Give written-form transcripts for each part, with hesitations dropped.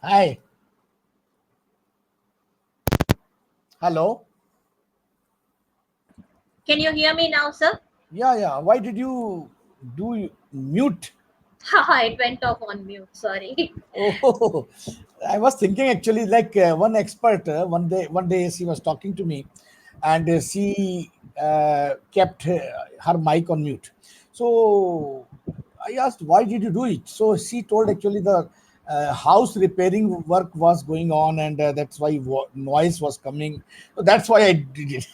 Hi. Hello. Can you hear me now, sir? Yeah, yeah. Why did you mute? Haha, it went off on mute. Sorry. Oh, I was thinking actually like one expert one day she was talking to me, and she kept her mic on mute. So I asked, why did you do it? So she told actually the house repairing work was going on, and that's why noise was coming. So that's why I did it.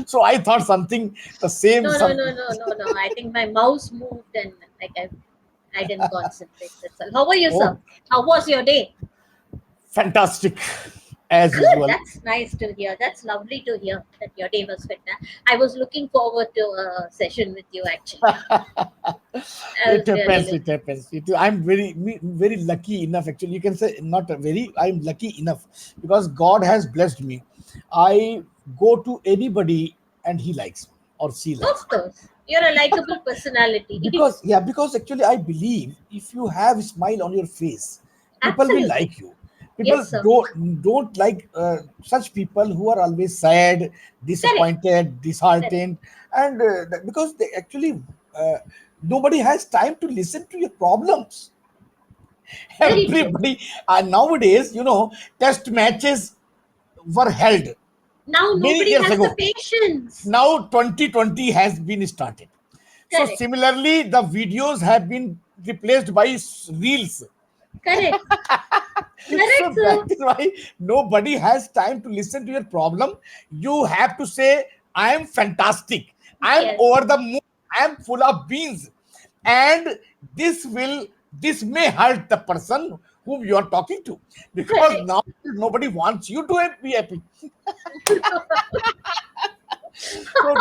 So I thought something the same. No, no, no, no, no, no. I think my mouse moved and like I didn't concentrate. That's all. How are you, sir? Oh, How was your day? fantastic as Good. usual. That's nice to hear. That's lovely to hear that your day was fit. I was looking forward to a session with you. Actually, I It was really happens. It looking. happens. I'm very lucky enough. Actually, you can say not very. I'm lucky enough because God has blessed me. I go to anybody and he likes me or she likes Of course, you're a likable personality. me. Because actually I believe if you have a smile on your face, people will Absolutely. like you. Yes, People sir. don't like such people who are always sad, Correct. disappointed, Correct. disheartened, and because they actually uh, nobody has time to listen to your problems. Very true. Everybody nowadays, test matches were held Now many nobody years has the ago. patience. Now 2020 has been started. So Correct. similarly, the videos have been replaced by reels. Correct. Correct, So that sir. is why nobody has time to listen to your problem. You have to say, I am fantastic, I am Yes. over the moon, I am full of beans. And this may hurt the person whom you are talking to, because Correct. now nobody wants you to be happy. So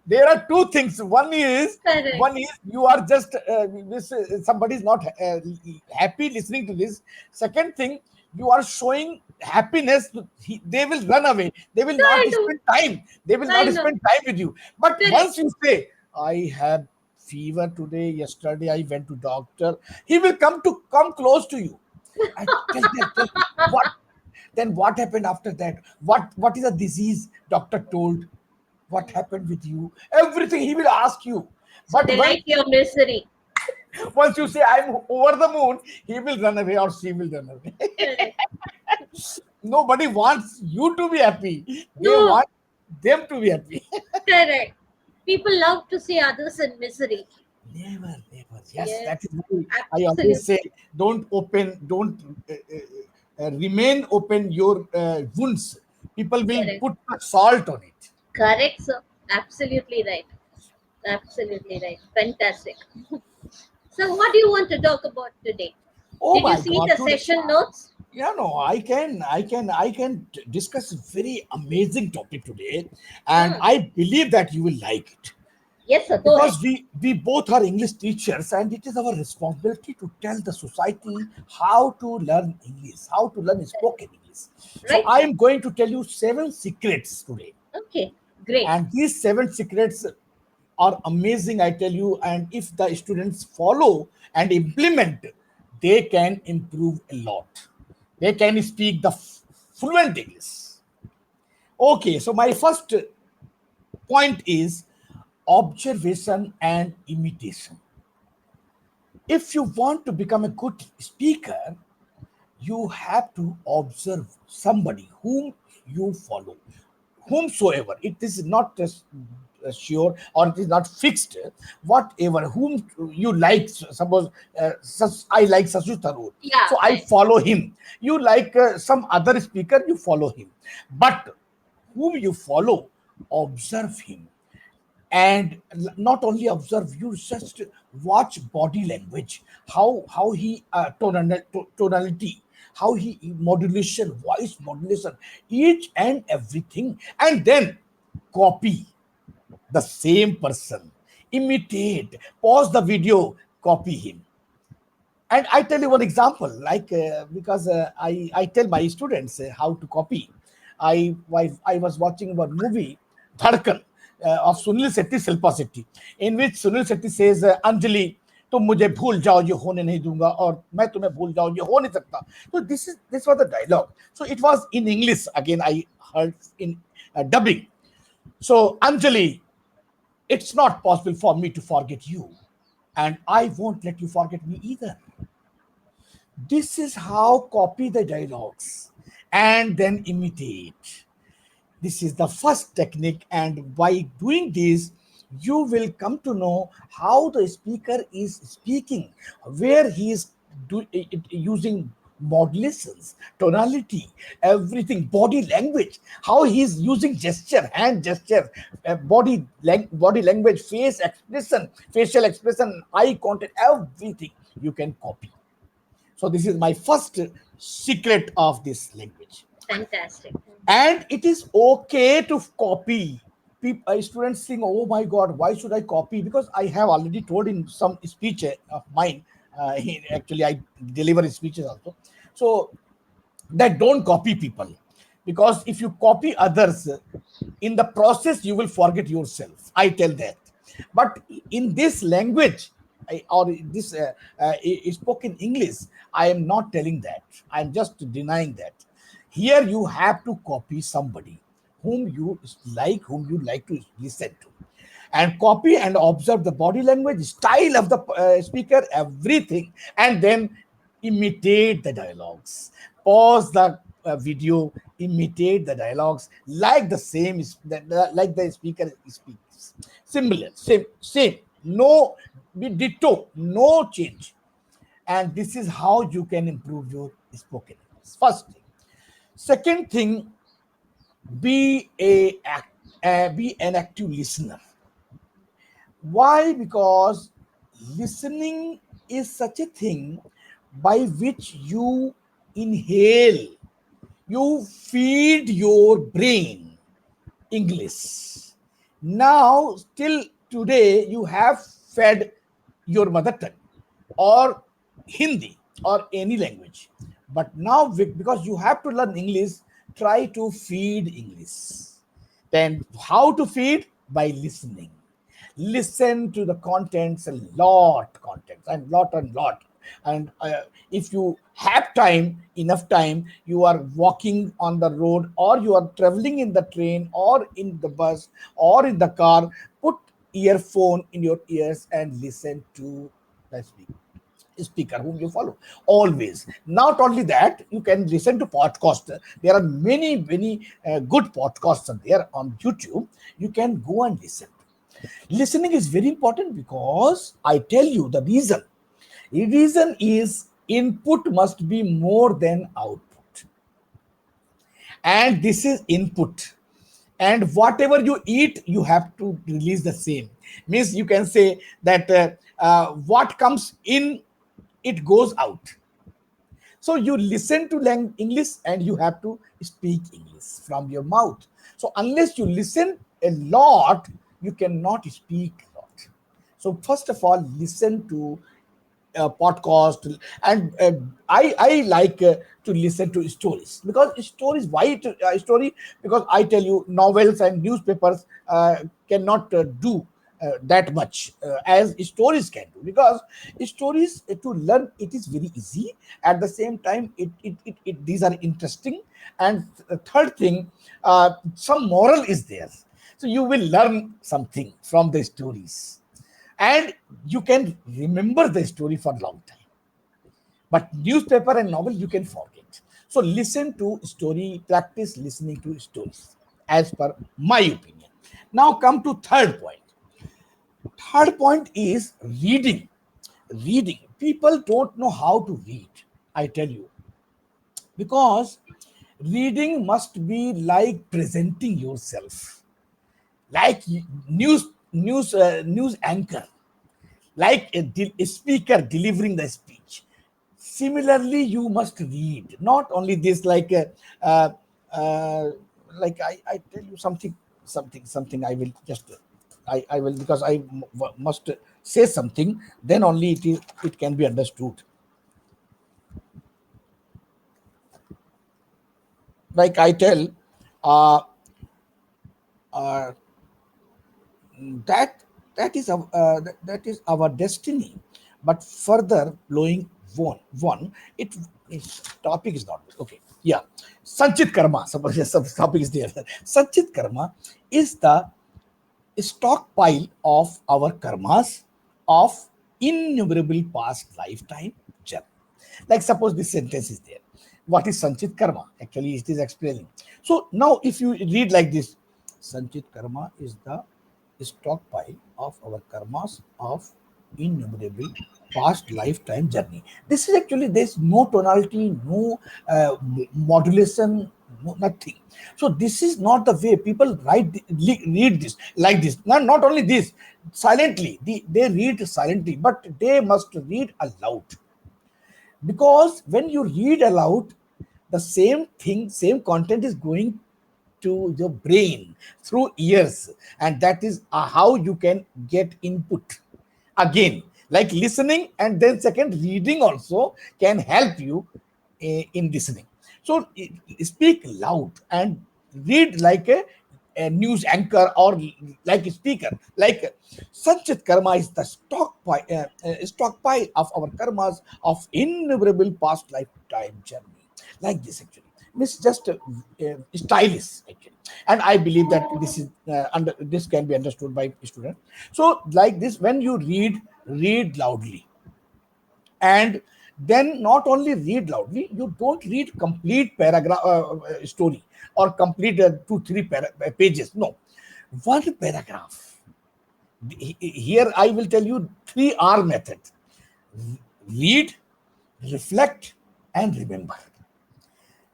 there are two things. Correct. One is you are just somebody is not happy listening to this. Second thing, you are showing happiness. They will run away. They will No, not I know. spend time. They will I not know. spend time with you. But Correct. once you say, I have fever today, yesterday I went to doctor, he will come close to you and tell me what happened after that, what is the disease doctor told, what happened with you, everything he will ask you. So But they like your misery. once you say I'm over the moon, he will run away or she will run away. Correct. Nobody wants you to be happy, they No, want them to be happy. correct. People love to see others in misery. Never. Yes, that Yes, is why I always absolutely. say, don't remain open your wounds. People will Correct. put salt on it. Correct, sir. Absolutely right. Absolutely right. Fantastic. So, what do you want to talk about today? Oh Did you my see God! the Today, session notes? yeah, no, I can discuss a very amazing topic today, and Hmm. I believe that you will like it Yes, sir. Go ahead. because we both are English teachers, and it is our responsibility to tell the society how to learn English, how to learn spoken English. So Right, I sir. am going to tell you 7 secrets today, Okay. Great. and these 7 secrets are amazing, I tell you. And if the students follow and implement, they can improve a lot. They can speak the fluent English. Okay, so my first point is observation and imitation. If you want to become a good speaker, you have to observe somebody whom you follow, whomsoever. It is not just sure, or it is not fixed. Whatever whom you like, suppose I like Sasu Tharoor, Yeah, so I right. follow him. You like some other speaker, you follow him. But whom you follow, observe him. And not only observe, you just watch body language, how he tonality, how he modulation, voice modulation, each and everything, and then copy the same person, imitate, pause the video, copy him. And I tell you one example, like because I tell my students how to copy. I was watching one movie, Dhadkan, of Sunil Setti, Silpa Setti, in which Sunil Setti says, Anjali, तुम मुझे भूल जाओ ये होने नहीं दूंगा, और मैं तुम्हें भूल जाऊं ये हो नहीं सकता. So this was the dialogue. So it was in English. Again, I heard in dubbing. So Anjali, it's not possible for me to forget you, and I won't let you forget me either. This is how copy the dialogues and then imitate. This is the first technique, and by doing this, you will come to know how the speaker is speaking, where he is using modulations, tonality, everything, body language, how he is using gesture, hand gesture, body language, face expression, facial expression, eye contact, everything you can copy. So this is my first secret of this language. Fantastic. And it is okay to copy. People, students think, oh my god, why should I copy? Because I have already told in some speech of mine, actually I deliver speeches also, so that don't copy people, because if you copy others, in the process you will forget yourself, I tell that. But in this language, or this spoken English, I am not telling that, I am just denying that. Here you have to copy somebody whom you like to listen to, and copy and observe the body language, style of the speaker, everything, and then imitate the dialogues. Pause the video, imitate the dialogues like the same like the speaker speaks. Similar, same, no, be ditto, no change. And this is how you can improve your spoken English. First thing. Second thing, be be an active listener. Why? Because listening is such a thing by which you inhale, you feed your brain English. Now, till today, you have fed your mother tongue or Hindi or any language. But now, because you have to learn English, try to feed English. Then, how to feed? By listening. Listen to the contents, a lot contents, and lot. And if you have time, enough time, you are walking on the road, or you are traveling in the train, or in the bus, or in the car, put earphone in your ears and listen to the speaker whom you follow always. Not only that, you can listen to podcast. There are many good podcasts on there on YouTube. You can go and listen. Listening is very important, because I tell you the reason. The reason is input must be more than output, and this is input. And whatever you eat, you have to release the same. Means you can say that what comes in, it goes out. So you listen to English, and you have to speak English from your mouth. So unless you listen a lot, you cannot speak a lot. So first of all, listen to podcast. And I like to listen to stories, because stories, why story? Because I tell you, novels and newspapers cannot do that much as stories can do, because stories, to learn it is very easy. At the same time, these are interesting. And third thing, some moral is there, so you will learn something from the stories, and you can remember the story for a long time. But newspaper and novel, you can forget. So listen to story, practice listening to stories, as per my opinion. Now come to third point. Third point is reading. Reading. People don't know how to read, I tell you, because reading must be like presenting yourself, like news anchor, like a speaker delivering the speech. Similarly, you must read. Not only this, uh, uh, like I tell you something. I will just, I will, because I must say something. Then only it can be understood. Like I tell, uh, uh, that that is our destiny. but further blowing one. It topic is not okay. Yeah, Sanchit Karma. Suppose some topic is there. Sanchit Karma is the stockpile of our karmas of innumerable past lifetime journey. Like suppose this sentence is there. What is Sanchit Karma? Actually, it is explaining. So now if you read like this, Sanchit Karma is the stockpile of our karmas of innumerable past lifetime journey. This is actually, there's no tonality, no modulation, no, nothing. So this is not the way people read this like this. Not only this, silently. They read silently, but they must read aloud, because when you read aloud, the same thing, same content is going to your brain through ears, and that is how you can get input again. Like listening and then second reading also can help you in listening. So speak loud and read like a news anchor or like a speaker. Like Sanchit Karma is the stockpile of our karmas of innumerable past lifetime journey. Like this actually. It's just stylish actually, and I believe that this is this can be understood by student. So like this, when you read loudly, and then not only read loudly, you don't read complete paragraph story or complete 2 3 pages. No, one paragraph. Here I will tell you 3R method: read, reflect, and remember.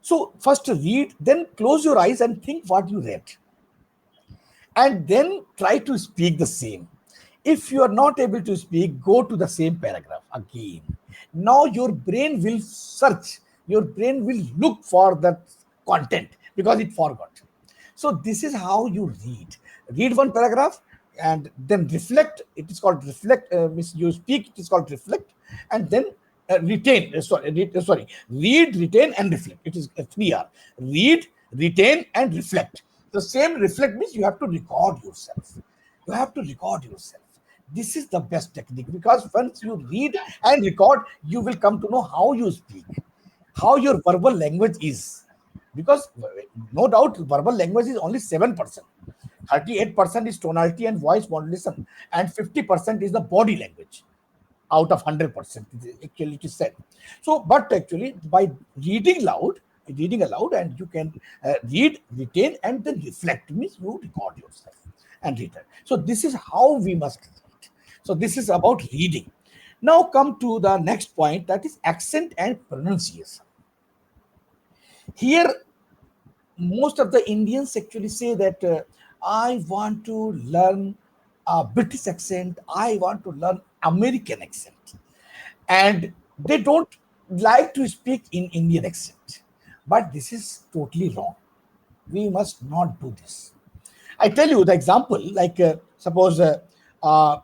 So first read, then close your eyes and think what you read, and then try to speak the same. If you are not able to speak, go to the same paragraph again. Now your brain will search, your brain will look for that content because it forgot. So this is how you read. Read one paragraph and then reflect. It is called reflect. Means you speak. It is called reflect, and then retain. Sorry. Read, retain, and reflect. It is 3R. Read, retain, and reflect. The same reflect means you have to record yourself. You have to record yourself. This is the best technique, because once you read and record, you will come to know how you speak, how your verbal language is. Because no doubt verbal language is only 7%. 38% is tonality and voice modulation, and 50% is the body language out of 100%. Actually, it is said. So, but actually, by reading aloud, and you can read, retain, and then reflect means you record yourself and return. So, this is how we must read. So, this is about reading. Now, come to the next point, that is accent and pronunciation. Here, most of the Indians actually say that I want to learn a British accent, I want to learn American accent, and they don't like to speak in Indian accent. But this is totally wrong. We must not do this. I tell you the example, like suppose uh, uh,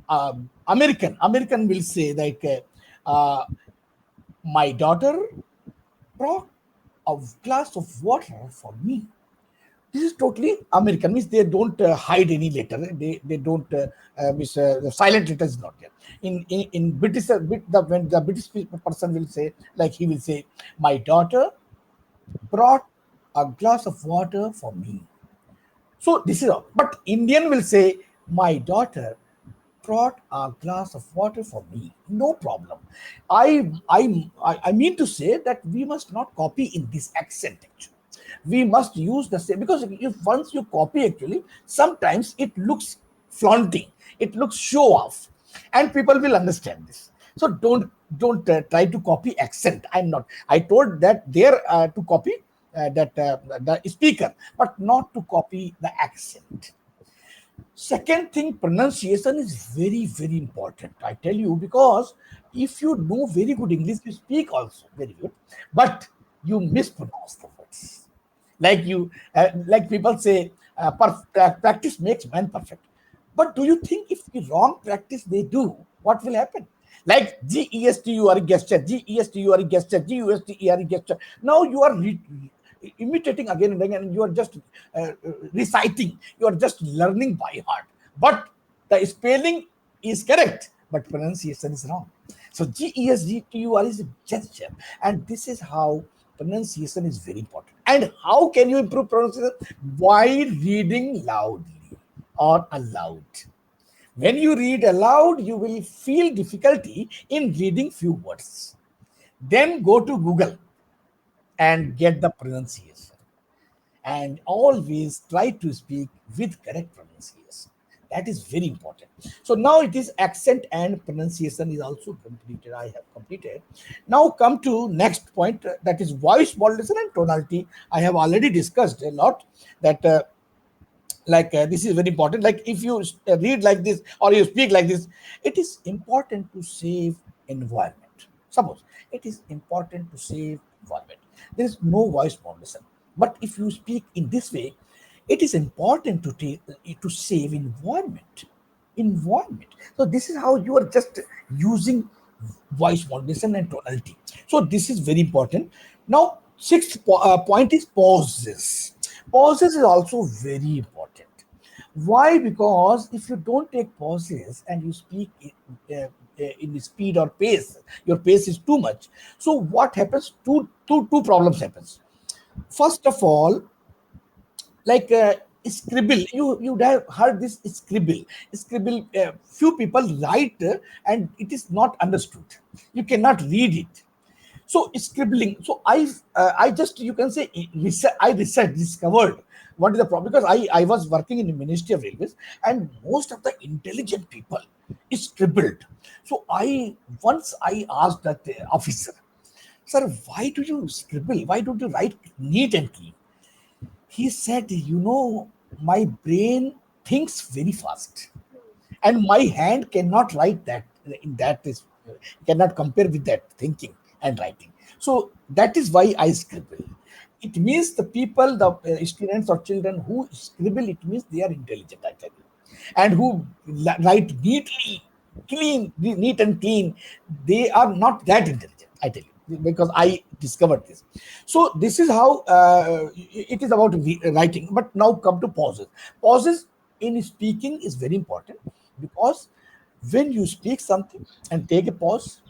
uh, American will say like my daughter brought a glass of water for me. This is totally American. Means they don't hide any letter. They don't miss the silent letter is not there. In British, when the British person will say, like he will say, my daughter brought a glass of water for me. So this is all. But Indian will say, my daughter brought a glass of water for me. No problem. I mean to say that we must not copy in this accent actually. We must use the same, because if once you copy actually, sometimes it looks flaunting, it looks show off, and people will understand this. So don't try to copy accent. I'm not. I told that there to copy that the speaker, but not to copy the accent. Second thing, pronunciation is very, very important. I tell you, because if you know very good English, you speak also very good, but you mispronounce the words. Like people say, practice makes man perfect. But do you think if the wrong practice they do, what will happen? Like GESTURE gesture, GESTURE gesture, GUSTERE gesture. Now you are imitating again and again, and you are just reciting, you are just learning by heart. But the spelling is correct, but pronunciation is wrong. So GESGTUR is a gesture, and this is how pronunciation is very important. And how can you improve pronunciation? By reading loudly or aloud. When you read aloud, you will feel difficulty in reading few words. Then go to Google and get the pronunciation, and always try to speak with correct pronunciation. That is very important. So now it is accent and pronunciation is also completed. I have completed. Now come to next point, that is voice modulation and tonality. I have already discussed a lot that this is very important. Like if you read like this or you speak like this, it is important to save environment. Suppose it is important to save environment, there is no voice modulation, but if you speak in this way, it is important to take to save environment. So this is how you are just using voice modulation and tonality. So this is very important. Now sixth point is pauses. Pauses is also very important. Why? Because if you don't take pauses and you speak in the speed or pace, your pace is too much. So what happens? Two problems happens. First of all, like scribble, you would have heard this scribble. Few people write and it is not understood. You cannot read it. So scribbling. So I just, you can say, I research discovered what is the problem, because I was working in the Ministry of Railways, and most of the intelligent people is scribbled. So I asked that officer, sir, why do you scribble? Why don't you write neat and clean? He said, my brain thinks very fast, and my hand cannot write that in that is cannot compare with that thinking and writing. So that is why I scribble. It means the people, the students or children who scribble, it means they are intelligent, I tell you. And who write neatly, neat and clean, they are not that intelligent, I tell you, because I discovered this. So this is how it is about writing. But now come to pauses. Pauses in speaking is very important, because when you speak something and take a pause,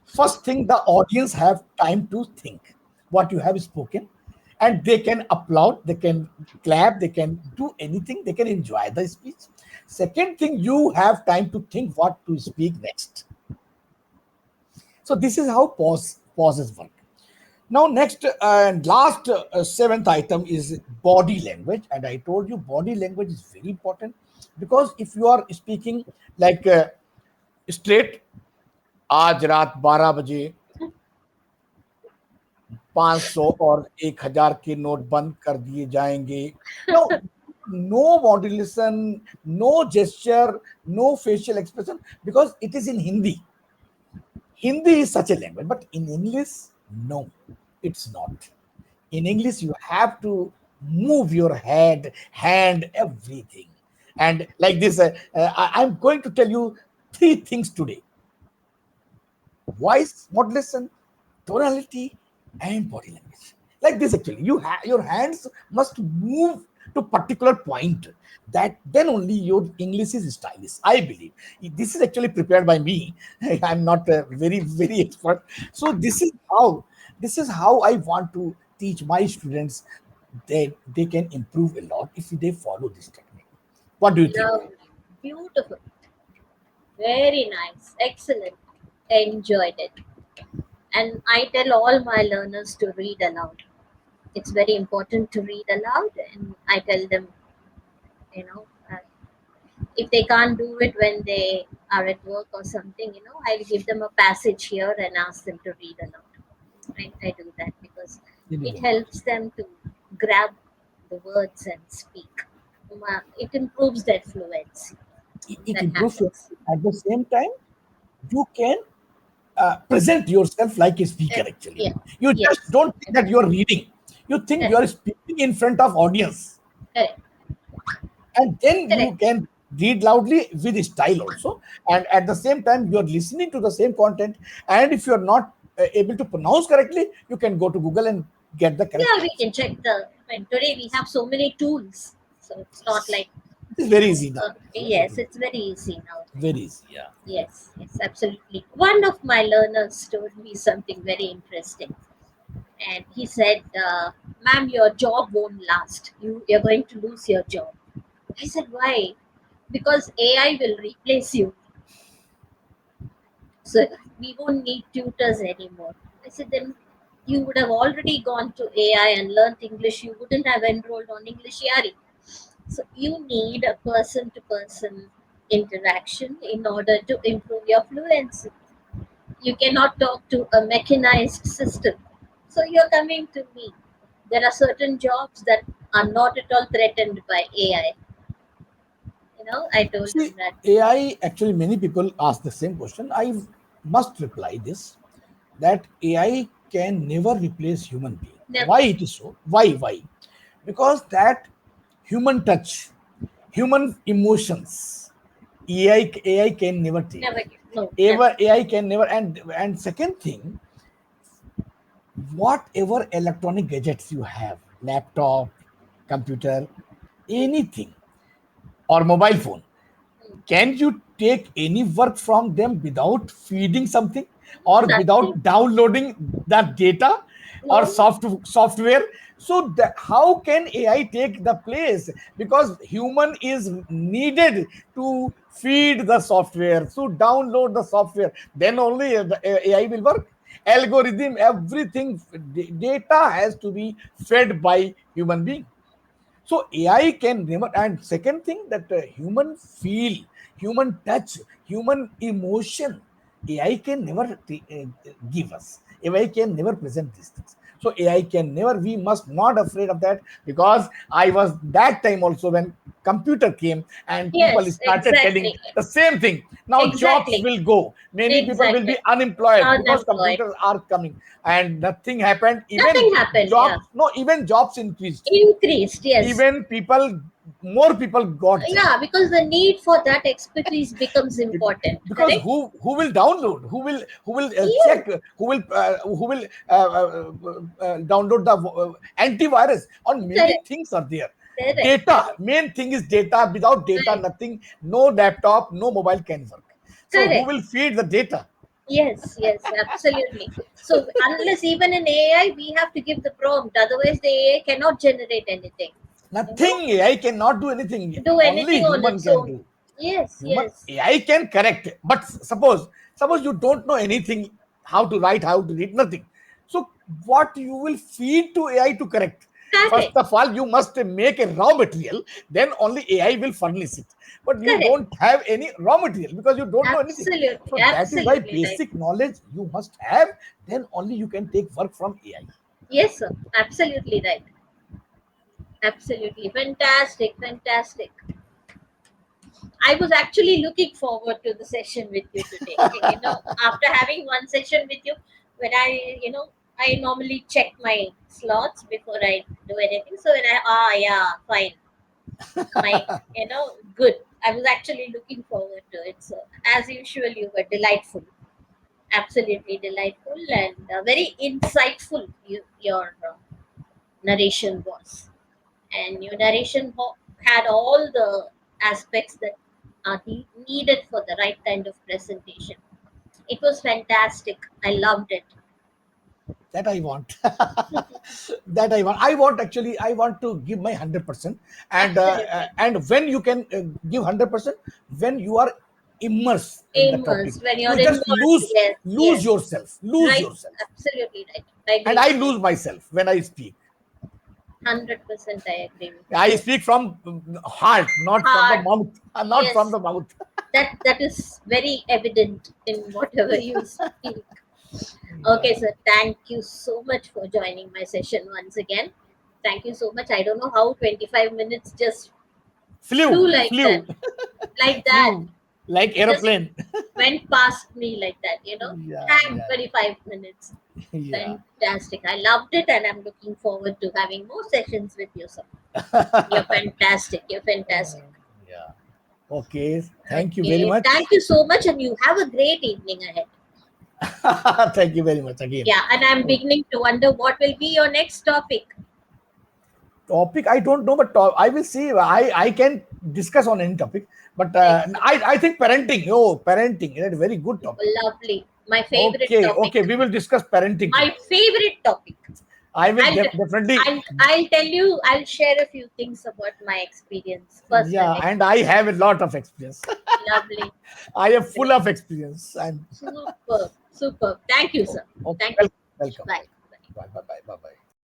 first thing, the audience have time to think what you have spoken, and they can applaud, they can clap, they can do anything, they can enjoy the speech. Second thing, you have time to think what to speak next. So this is how pauses work. Now next and last seventh item is body language, and I told you body language is very important, because if you are speaking like straight, आज रात 12 बजे 500 और 1000 के note बंद कर दिए जाएंगे. No, no modulation, no gesture, no facial expression, because it is in Hindi. Hindi is such a language, but in English, no, it's not. In English, you have to move your head, hand, everything. And like this, I'm going to tell you three things today: voice modulation, tonality, and body language. Like this, actually, your hands must move to particular point. That then only your English is stylish. I believe this is actually prepared by me. I'm not very expert. So this is how I want to teach my students. They can improve a lot if they follow this technique. What do you think? Lovely. Beautiful. Very nice. Excellent. Enjoyed it. And I tell all my learners to read aloud. It's very important to read aloud, and I tell them, uh, if they can't do it when they are at work or something, I'll give them a passage here and ask them to read aloud. I do that because it helps them to grab the words and speak. It improves their fluency. It That improves your, happens. at the same time you can present yourself like a speaker, Uh, actually. yeah. You just Yes. don't think that you're reading, you think Correct. you're speaking in front of audience, Correct. and then you Correct. can read loudly with style also, and at the same time you're listening to the same content. And if you're not able to pronounce correctly, you can go to Google and get the correct Yeah, we pronunciation. can check the. I mean, today we have so many tools, so it's not like It's very easy now. Yes, it's very easy now. Very easy. Yeah. Yes, yes, absolutely. One of my learners told me something very interesting, and he said, "Ma'am, your job won't last. You're going to lose your job." I said, "Why?" Because AI will replace you, so we won't need tutors anymore. I said, "Then you would have already gone to AI and learnt English. You wouldn't have enrolled on Englishyaari." So you need a person-to-person interaction in order to improve your fluency. You cannot talk to a mechanized system. So you're coming to me. There are certain jobs that are not at all threatened by AI. I told him See, that. AI, actually, many people ask the same question. I must reply this, that AI can never replace human being. Never, Why it is so? Why? Because that human touch, human emotions, AI can never take. never, no, never. Ever AI can never. And second thing, whatever electronic gadgets you have, laptop, computer, anything, or mobile phone, can you take any work from them without feeding something, or Nothing. without downloading that data or No, software? So how can AI take the place? Because human is needed to feed the software, to download the software, then only the AI will work. Algorithm, everything, data has to be fed by human being. So AI can never. And second thing, that human feel, human touch, human emotion, AI can never give us. AI can never present these things. So AI can never. We must not afraid of that, because I was that time also when computer came and people yes, started telling exactly. the same thing. Now jobs Exactly. will go. Many people will be Exactly. unemployed because Unemployed. computers are coming, and nothing happened. Even Nothing happened. Yeah. jobs, no, even jobs increased. Increased. Yes. Even people, more people got job. Yeah, because the need for that expertise becomes important. Because Correct? who will download, who will Yes. check, who will download the antivirus, on many Correct. things are there. Correct. Data, Correct. main thing is data. Without data, Right. nothing. No laptop, no mobile can work. So who Correct. will feed the data? Yes. Yes. Absolutely. So unless even in AI, we have to give the prompt. Otherwise, the AI cannot generate anything. You know, Nothing. AI cannot do anything. do Only anything on human its can own. do. Yes. Human, Yes. AI can correct, but suppose you don't know anything, how to write, how to read, nothing. So what you will feed to AI to correct? First Correct. of all, you must make a raw material, then only AI will furnish it. But you Correct. don't have any raw material, because you don't know anything. Absolutely. So that is why Absolutely right. basic knowledge you must have, then only you can take work from AI. Yes, sir. Absolutely right. Absolutely. Fantastic. Fantastic. I was actually looking forward to the session with you today. After having one session with you, when I normally check my slots before I do anything. So yeah, fine. Good. I was actually looking forward to it. So, as usual, you were delightful. Absolutely delightful and very insightful. Your narration was. And your narration had all the aspects that are needed for the right kind of presentation. It was fantastic. I loved it. That I want. That I want actually. I want to give my 100%. Absolutely. And when you can give 100%, when you are immersed in the topic, Immersed when you're you just involved. Yes, lose yes. yourself, lose Right. yourself. Absolutely right. I And agree I with you. lose myself when I speak. 100% I agree with you. I Yes. speak from heart, not from the Hard. mouth, not from Yes. the mouth. That is very evident in whatever you speak. Yeah. Okay, sir. Thank you so much for joining my session once again. Thank you so much. I don't know how 25 minutes just flew Flew, like that. flew, Like that. flew like It just aeroplane. went past me like that. Yeah, Bang, yeah, 25 minutes. yeah. Fantastic. I loved it and I'm looking forward to having more sessions with you, sir. You're fantastic. You're fantastic. Yeah. Okay. Thank you very Okay. much. Thank you so much and you have a great evening ahead. Thank you very much again. Yeah, and I'm Oh, beginning to wonder what will be your next topic. topic I don't know, but I will see. I can. discuss on any topic, but Excellent. I think parenting. Oh, parenting, it's a very good topic. Lovely. My favorite Okay, topic. okay, we will discuss parenting My today. favorite topic. I will I'll, definitely. I'll tell you, I'll share a few things about my experience, personal Yeah, and I experience. have a lot of experience. Lovely. I am full Great. of experience. I'm Superb. Superb. Thank you, sir. okay. Thank you so Welcome, much. welcome. Bye. Bye. Bye, bye, bye, bye, bye.